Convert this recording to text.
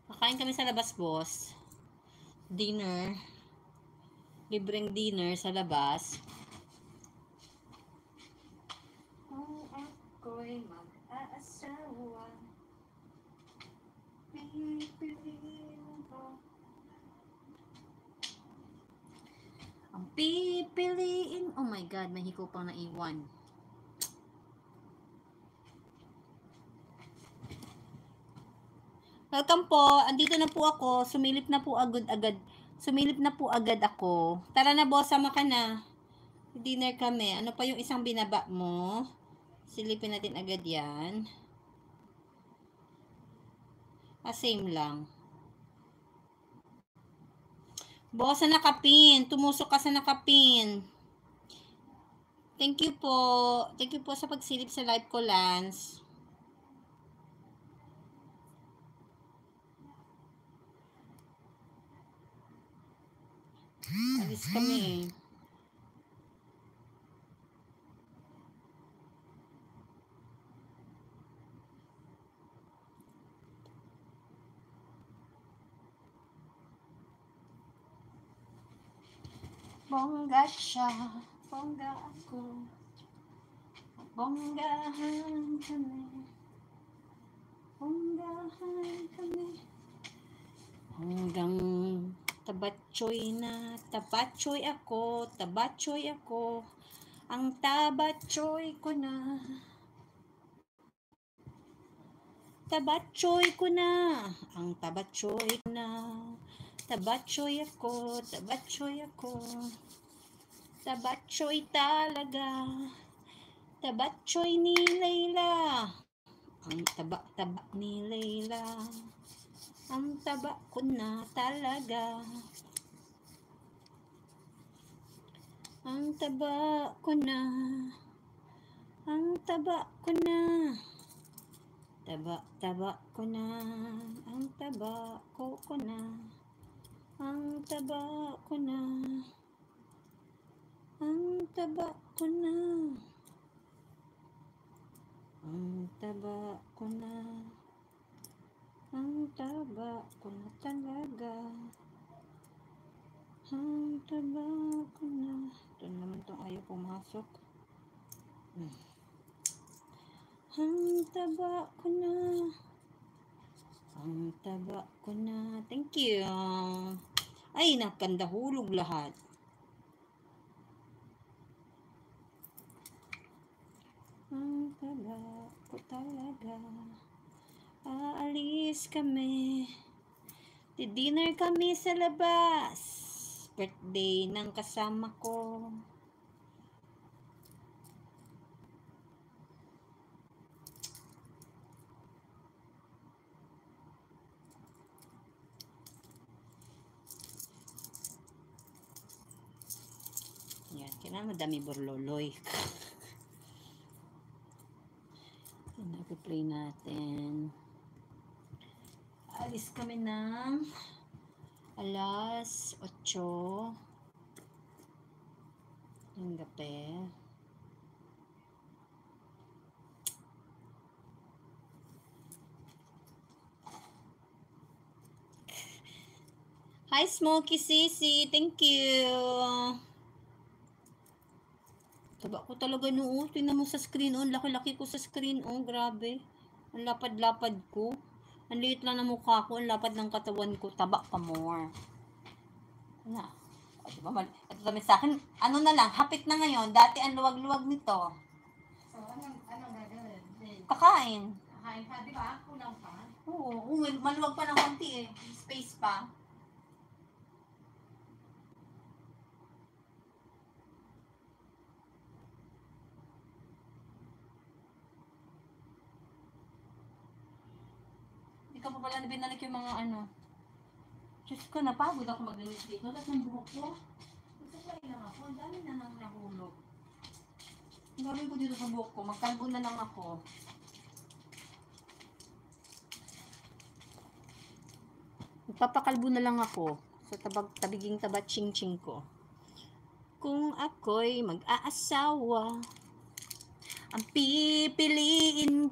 Kakain kami sa labas, boss. Dinner. Libreng dinner sa labas. Kung ako'y mag-aasawa, pipiliin ko. Ang pipiliin, oh my god, may hiko pang naiwan. Welcome po, andito na po ako, sumilip na po agad-agad. Sumilip na po agad ako. Tara na boss, sama ka na. Dinner kami. Ano pa yung isang binaba mo? Silipin natin agad yan. Same lang. Boss, sa nakapin. Tumusok ka sa nakapin. Thank you po. Thank you po sa pagsilip sa live ko, Lance. Alis kami. Bongga siya. Bongga ako. Bonggahan kami. Bonggahan kami. Hanggang tabatsoy na. Tabatsoy ako. Tabatsoy ako. Ang tabatsoy ko na. Tabatsoy ko na. Ang tabatsoy ko na. Tabatsoy ako. Tabatsoy ako. Tabatsoy talaga. Tabatsoy ni Layla. Ang taba-taba ni Layla. Ang taba ko na talaga. Ang taba ko na. Ang taba ko na. Taba-taba ko na. Ang taba ko na. Ang taba ko na. Ang taba ko na. Ang taba ko na. Ang taba ko na talaga. Ang taba ko na. Ito naman itong ayaw pumasok. Ang taba ko na. Ang taba ko na. Thank you. Ay, nakandahulog lahat. Ang taba ko talaga. Aalis kami. Dinner kami sa labas. Birthday ng kasama ko. Yan, kailangan madami burloloy. Nag-play natin. Alis kami ng alas 8 ng gabi. Hi, Smokey Sisi. Thank you. Taba ko talaga noon. Tingnan mo sa screen. Ang laki-laki ko sa screen. Grabe. Ang lapad-lapad ko. Ang liit lang ng mukha ko. Ang lapad ng katawan ko. Taba pa more. Na. O, diba? Ito kami sa akin. Ano na lang. Hapit na ngayon. Dati ang luwag-luwag nito. So, anong gagawin? Kakain. Kakain ka, di ba? Kulang pa? Oo. Maluwag pa ng konti eh. Space pa. Hindi ka pa pala binalik yung mga ano. Diyos ko, napagod ako mag-linis dito. Lahat ng buhok ko. Magsasay lang ako. Ang dami na nang nahulog. Ang gawin ko dito sa buhok ko. Magkalbo na lang ako. Magpapakalbo na lang ako sa tabiging tabat-ching-ching ko. Kung ako'y mag-aasawa, ang pipiliin